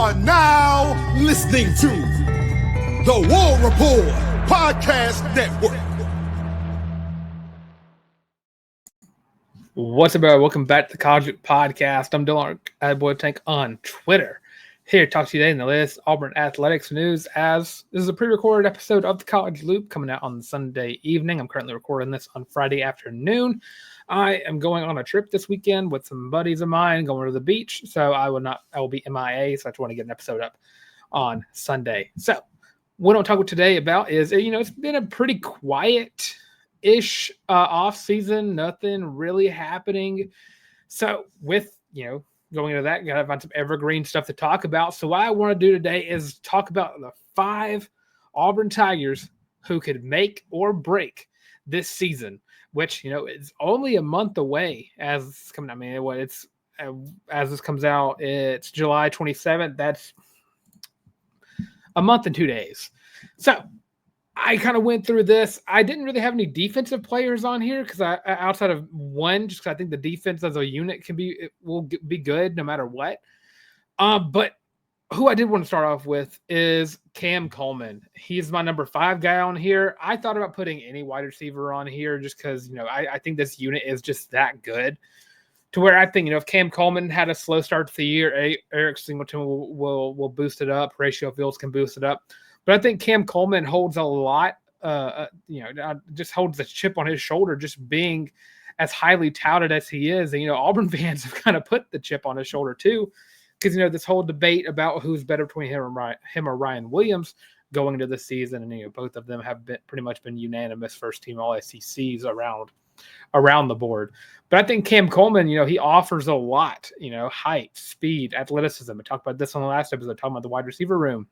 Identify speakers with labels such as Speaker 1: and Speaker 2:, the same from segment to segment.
Speaker 1: are now listening to the War Report Podcast Network.
Speaker 2: What's up, everybody? Welcome back to the College Loop Podcast. I'm Larck, @BoyTank on Twitter. Here to talk to you today in the latest Auburn athletics news, as this is a pre-recorded episode of the College Loop coming out on Sunday evening. I'm currently recording this on Friday afternoon. I am going on a trip this weekend with some buddies of mine, going to the beach, so I will be MIA, so I just want to get an episode up on Sunday. So what I'm talking today about is, it's been a pretty quiet-ish off season, nothing really happening. So with, going into that, got to find some evergreen stuff to talk about. So what I want to do today is talk about the 5 Auburn Tigers who could make or break this season, which, is only a month away as it's coming out. I mean, as this comes out, it's July 27th. That's a month and 2 days. So I kind of went through this. I didn't really have any defensive players on here because outside of one, just because I think the defense as a unit will be good no matter what. But who I did want to start off with is Cam Coleman. He's my number 5 guy on here. I thought about putting any wide receiver on here just because, I think this unit is just that good to where I think, if Cam Coleman had a slow start to the year, Eric Singleton will boost it up. Ratio Fields can boost it up. But I think Cam Coleman holds a lot, just holds the chip on his shoulder, just being as highly touted as he is. And, Auburn fans have kind of put the chip on his shoulder too, because, this whole debate about who's better between him or Ryan Williams going into the season. And, both of them have pretty much been unanimous first team all SECs around the board. But I think Cam Coleman, he offers a lot, height, speed, athleticism. I talked about this on the last episode, talking about the wide receiver room.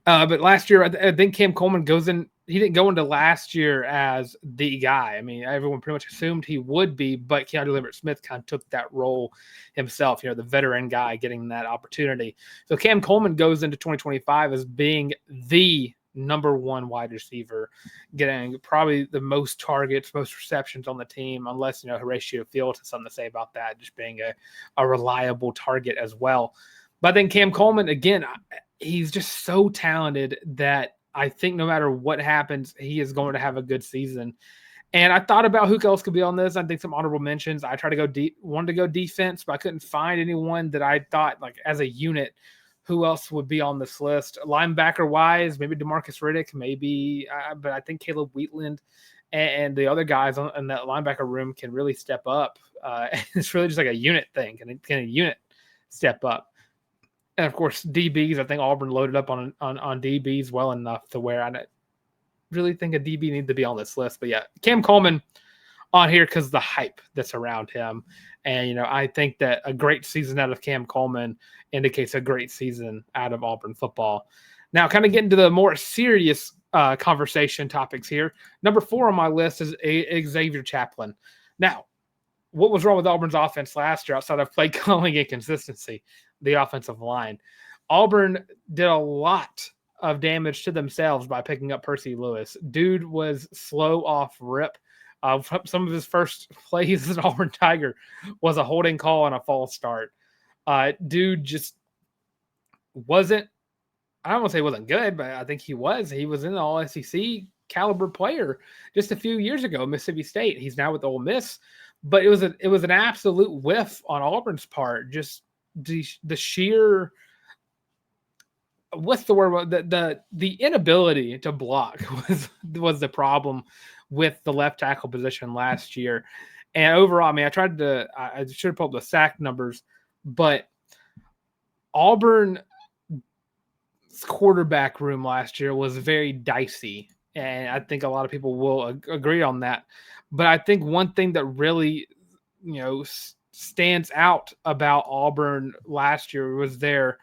Speaker 2: But last year, I think Cam Coleman he didn't go into last year as the guy. I mean, everyone pretty much assumed he would be, but Keandre Lambert-Smith kind of took that role himself, the veteran guy getting that opportunity. So Cam Coleman goes into 2025 as being the number 1 wide receiver, getting probably the most targets, most receptions on the team, unless, Horatio Fields has something to say about that, just being a reliable target as well. But I think Cam Coleman, again, he's just so talented that I think no matter what happens, he is going to have a good season. And I thought about who else could be on this. I think some honorable mentions. I tried to go wanted to go defense, but I couldn't find anyone that I thought, like, as a unit, who else would be on this list. Linebacker wise, maybe DeMarcus Riddick, maybe, but I think Caleb Wheatland and the other guys in that linebacker room can really step up. It's really just like a unit thing. Can a unit step up? And of course, DBs, I think Auburn loaded up on DBs well enough to where I don't really think a DB needs to be on this list. But yeah, Cam Coleman on here because the hype that's around him. And, I think that a great season out of Cam Coleman indicates a great season out of Auburn football. Now, kind of getting to the more serious conversation topics here. Number 4 on my list is Xavier Chaplain. Now, what was wrong with Auburn's offense last year outside of play calling inconsistency? The offensive line. Auburn did a lot of damage to themselves by picking up Percy Lewis. Dude was slow off rip. Some of his first plays as an Auburn Tiger was a holding call and a false start. Dude just wasn't, I don't want to say he wasn't good, but I think he was. He was an all-SEC caliber player just a few years ago, Mississippi State. He's now with Ole Miss. But it was an absolute whiff on Auburn's part. Just the sheer, what's the word? The inability to block was the problem with the left tackle position last year. And overall, I mean, I should have pulled the sack numbers, but Auburn's quarterback room last year was very dicey. And I think a lot of people will agree on that. But I think one thing that really, stands out about Auburn last year was their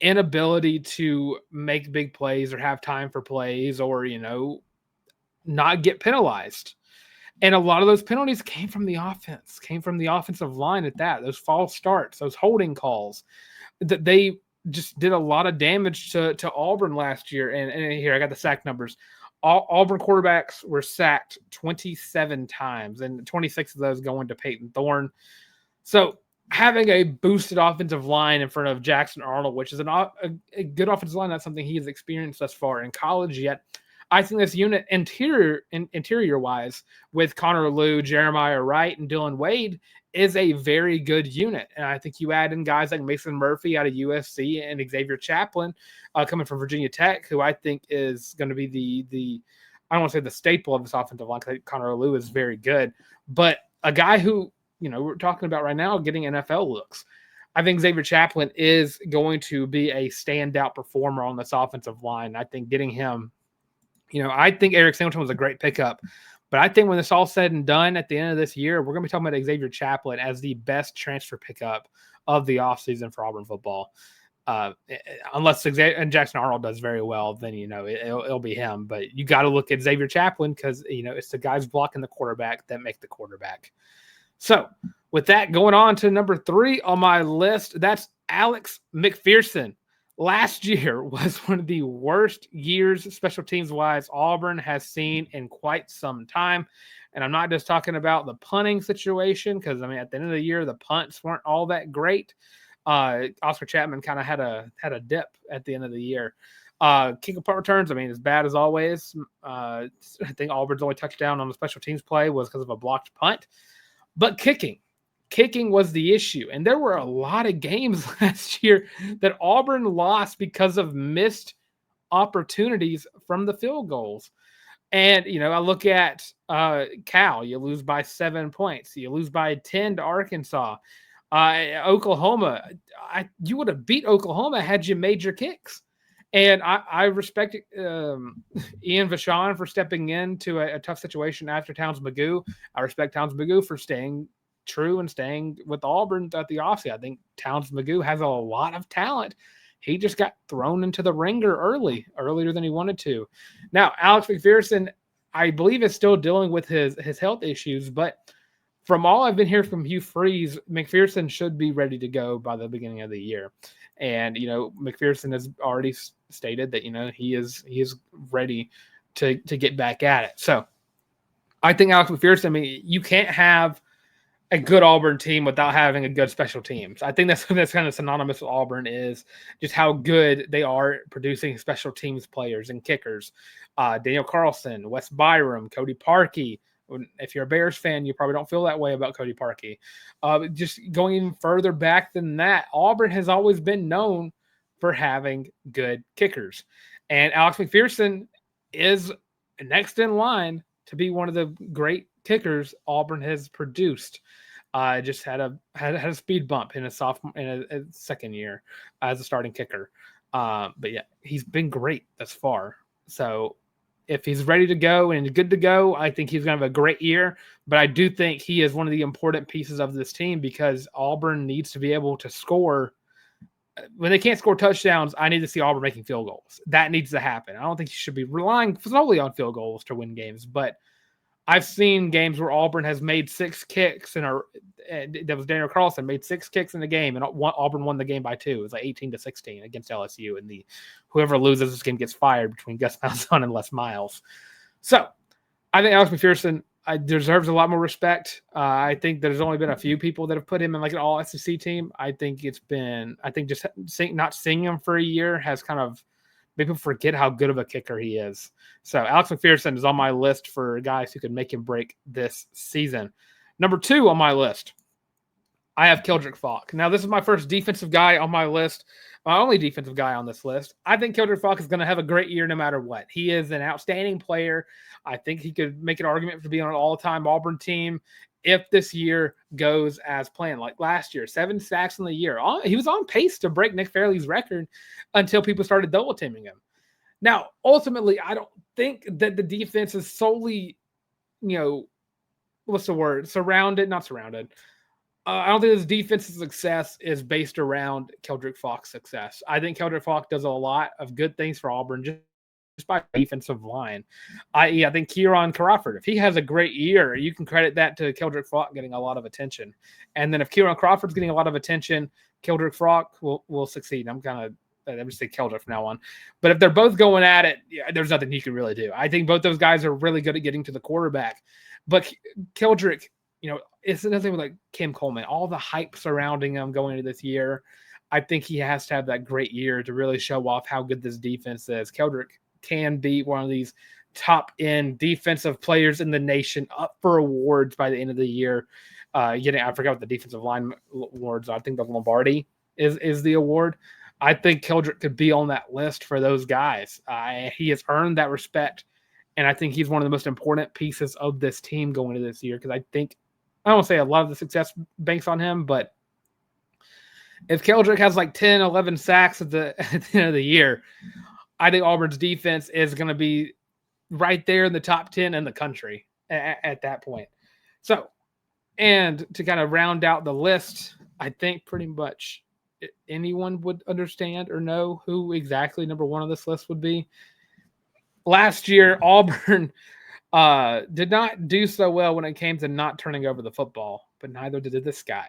Speaker 2: inability to make big plays or have time for plays or, not get penalized. And a lot of those penalties came from the offense, came from the offensive line at that, those false starts, those holding calls. That they just did a lot of damage to Auburn last year. And here, I got the sack numbers. Auburn quarterbacks were sacked 27 times, and 26 of those going to Peyton Thorne. So having a boosted offensive line in front of Jackson Arnold, which is a good offensive line, not something he has experienced thus far in college yet. I think this unit interior wise with Connor Lew, Jeremiah Wright, and Dylan Wade is a very good unit. And I think you add in guys like Mason Murphy out of USC and Xavier Chaplain coming from Virginia Tech, who I think is going to be the I don't want to say the staple of this offensive line because Connor Lew is very good, but a guy who, we're talking about right now getting NFL looks. I think Xavier Chaplain is going to be a standout performer on this offensive line. I think getting him, I think Eric Singleton was a great pickup, but I think when it's all said and done at the end of this year, we're going to be talking about Xavier Chaplain as the best transfer pickup of the offseason for Auburn football. Unless Jackson Arnold does very well, then, it'll be him. But you got to look at Xavier Chaplain because, it's the guys blocking the quarterback that make the quarterback. So with that, going on to number 3 on my list, that's Alex McPherson. Last year was one of the worst years special teams wise Auburn has seen in quite some time. And I'm not just talking about the punting situation because, at the end of the year, the punts weren't all that great. Oscar Chapman kind of had a dip at the end of the year. Kick punt returns, as bad as always. I think Auburn's only touchdown on the special teams play was because of a blocked punt. But kicking was the issue. And there were a lot of games last year that Auburn lost because of missed opportunities from the field goals. And, I look at Cal, you lose by 7 points. You lose by 10 to Arkansas. Oklahoma, you would have beat Oklahoma had you made your kicks. And I respect Ian Vachon for stepping into a tough situation after Towns Magoo. I respect Towns Magoo for staying true and staying with Auburn at the offseason. I think Towns Magoo has a lot of talent. He just got thrown into the ringer earlier than he wanted to. Now, Alex McPherson, I believe, is still dealing with his health issues, but from all I've been hearing from Hugh Freeze, McPherson should be ready to go by the beginning of the year. And, McPherson has already stated that, he is ready to get back at it. So I think Alex McPherson, you can't have a good Auburn team without having a good special teams. I think that's kind of synonymous with Auburn is just how good they are producing special teams players and kickers. Daniel Carlson, Wes Byram, Cody Parkey. If you're a Bears fan, you probably don't feel that way about Cody Parkey. Just going even further back than that, Auburn has always been known for having good kickers. And Alex McPherson is next in line to be one of the great kickers Auburn has produced. Just had a speed bump in a second year as a starting kicker. But yeah, he's been great thus far. So if he's ready to go and good to go, I think he's going to have a great year. But I do think he is one of the important pieces of this team because Auburn needs to be able to score. When they can't score touchdowns, I need to see Auburn making field goals. That needs to happen. I don't think you should be relying solely on field goals to win games. But I've seen games where Auburn has made 6 kicks that was Daniel Carlson made 6 kicks in the game, and Auburn won the game by 2. It was like 18-16 against LSU, and whoever loses this game gets fired between Gus Malzahn and Les Miles. So I think Alex McPherson deserves a lot more respect. I think there's only been a few people that have put him in like an all SEC team. I think just not seeing him for a year has kind of made people forget how good of a kicker he is. So Alex McPherson is on my list for guys who could make him break this season. Number 2 on my list, I have Kendrick Faulk. Now, this is my first defensive guy on my list, my only defensive guy on this list. I think Kendrick Faulk is going to have a great year no matter what. He is an outstanding player. I think he could make an argument for being on an all-time Auburn team if this year goes as planned. Like last year, 7 sacks in the year. He was on pace to break Nick Fairley's record until people started double-teaming him. Now, ultimately, I don't think that the defense is solely, what's the word? Not surrounded. I don't think this defensive success is based around Kendrick Faulk's success. I think Kendrick Faulk does a lot of good things for Auburn just by defensive line. I think Kieran Crawford, if he has a great year, you can credit that to Kendrick Faulk getting a lot of attention. And then if Kieran Crawford's getting a lot of attention, Kendrick Faulk will succeed. I'm just say Kendrick from now on. But if they're both going at it, there's nothing you can really do. I think both those guys are really good at getting to the quarterback. But Kendrick it's another thing with like Kim Coleman, all the hype surrounding him going into this year. I think he has to have that great year to really show off how good this defense is. Kendrick can be one of these top end defensive players in the nation, up for awards by the end of the year. I forgot what the defensive line awards are. I think the Lombardi is the award. I think Kendrick could be on that list for those guys. He has earned that respect, and I think he's one of the most important pieces of this team going into this year, because I don't want to say a lot of the success banks on him, but if Kendrick has like 10, 11 sacks at the end of the year, I think Auburn's defense is going to be right there in the top 10 in the country at that point. So, and to kind of round out the list, I think pretty much anyone would understand or know who exactly number one on this list would be. Last year, Auburn did not do so well when it came to not turning over the football, but neither did this guy.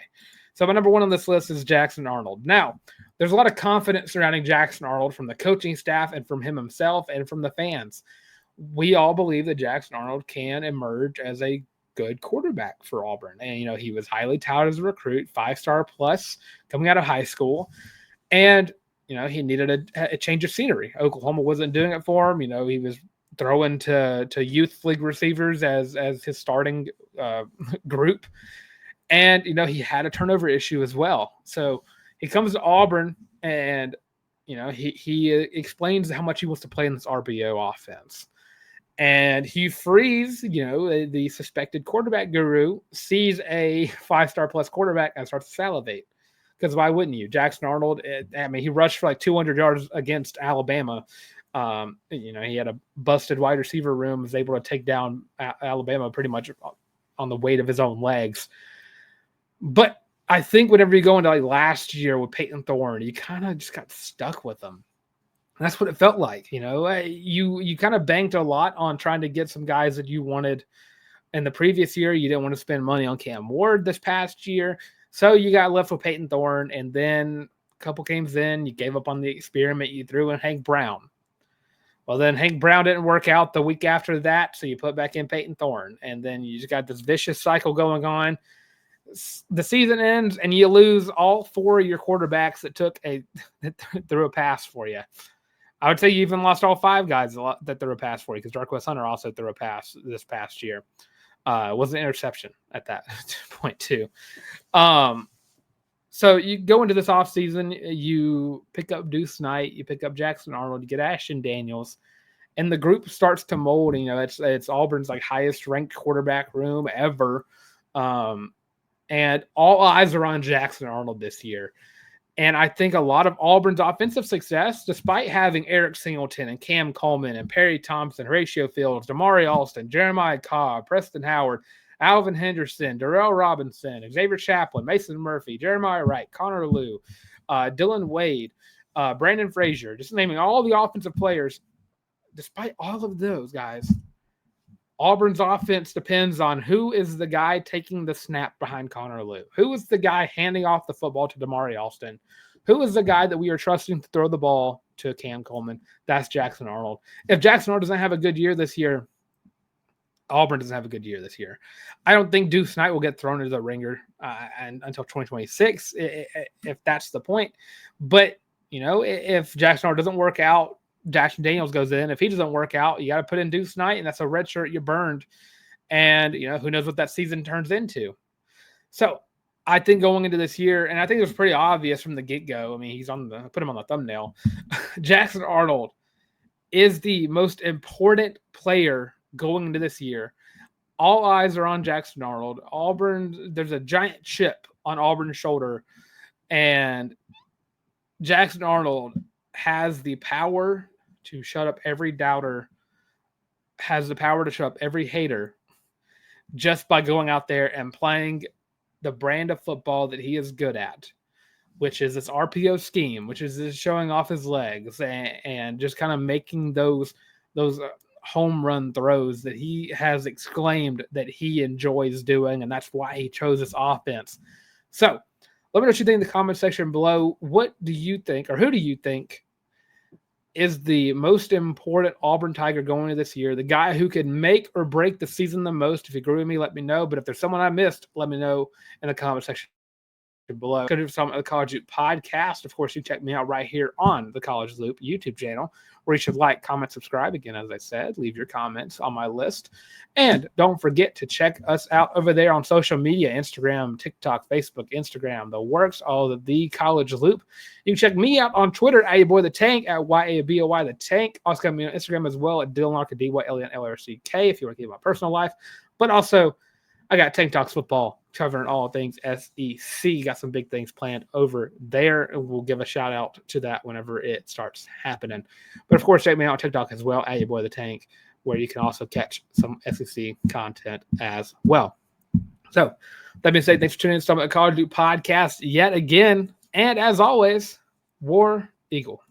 Speaker 2: So my number one on this list is Jackson Arnold. Now, there's a lot of confidence surrounding Jackson Arnold from the coaching staff and from him himself and from the fans. We all believe that Jackson Arnold can emerge as a good quarterback for Auburn. And, he was highly touted as a recruit, 5-star plus coming out of high school. And, he needed a change of scenery. Oklahoma wasn't doing it for him. He was throwing to youth league receivers as his starting group. And, he had a turnover issue as well. So he comes to Auburn and, he explains how much he wants to play in this RPO offense. And Hugh Freeze, the suspected quarterback guru, sees a 5-star plus quarterback and starts to salivate. Because why wouldn't you? Jackson Arnold, he rushed for like 200 yards against Alabama. He had a busted wide receiver room, was able to take down Alabama pretty much on the weight of his own legs. But I think whenever you go into like last year with Peyton Thorne, you kind of just got stuck with them. And that's what it felt like. You kind of banked a lot on trying to get some guys that you wanted in the previous year. You didn't want to spend money on Cam Ward this past year. So you got left with Peyton Thorne. And then a couple games in, you gave up on the experiment. You threw in Hank Brown. Well, then Hank Brown didn't work out the week after that. So you put back in Peyton Thorne. And then you just got this vicious cycle going on. The season ends and you lose all 4 of your quarterbacks that threw a pass for you. I would say you even lost all 5 guys that threw a pass for you, because Darquez Hunter also threw a pass this past year. It was an interception at that point too. So you go into this offseason, you pick up Deuce Knight, you pick up Jackson Arnold, you get Ashton Daniels, and the group starts to mold. It's Auburn's like highest ranked quarterback room ever. And all eyes are on Jackson Arnold this year. And I think a lot of Auburn's offensive success, despite having Eric Singleton and Cam Coleman and Perry Thompson, Horatio Fields, Damari Alston, Jeremiah Cobb, Preston Howard, Alvin Henderson, Darrell Robinson, Xavier Chaplain, Mason Murphy, Jeremiah Wright, Connor Liu, Dylan Wade, Brandon Frazier, just naming all the offensive players. Despite all of those guys, Auburn's offense depends on who is the guy taking the snap behind Connor Liu, who is the guy handing off the football to Damari Alston, who is the guy that we are trusting to throw the ball to Cam Coleman. That's Jackson Arnold. If Jackson Arnold doesn't have a good year this year, Auburn doesn't have a good year this year. I don't think Deuce Knight will get thrown into the ringer until 2026, if that's the point. But, if Jackson Arnold doesn't work out, Jackson Daniels goes in. If he doesn't work out, you got to put in Deuce Knight, and that's a red shirt you burned. And, who knows what that season turns into. So I think going into this year, and I think it was pretty obvious from the get-go. He's put him on the thumbnail. Jackson Arnold is the most important player going into this year. All eyes are on Jackson Arnold. There's a giant chip on Auburn's shoulder, and Jackson Arnold has the power to shut up every doubter, has the power to shut up every hater just by going out there and playing the brand of football that he is good at, which is this RPO scheme, which is showing off his legs and just kind of making those home run throws that he has exclaimed that he enjoys doing, and that's why he chose this offense. So let me know what you think in the comment section below. What do you think, or who do you think is the most important Auburn Tiger going into this year, the guy who could make or break the season the most. If you agree with me, let me know. But if there's someone I missed, let me know in the comment section below. Go to some of the College Loop podcast. Of course, you check me out right here on the College Loop YouTube channel, where you should like, comment, subscribe. Again, as I said, leave your comments on my list. And don't forget to check us out over there on social media, Instagram, TikTok, Facebook, Instagram, the works, all of the College Loop. You can check me out on Twitter at your boy the Tank, at YABOY the Tank. Also got me on Instagram as well at Larck, DYLNLRCK, if you want to get my personal life. But also, I got Tank Talks Football covering all things SEC. Got some big things planned over there, and we'll give a shout out to that whenever it starts happening. But of course, check me out on TikTok as well, at your boy the Tank, where you can also catch some SEC content as well. So, that being said, thanks for tuning in to the College Loop podcast yet again. And as always, War Eagle.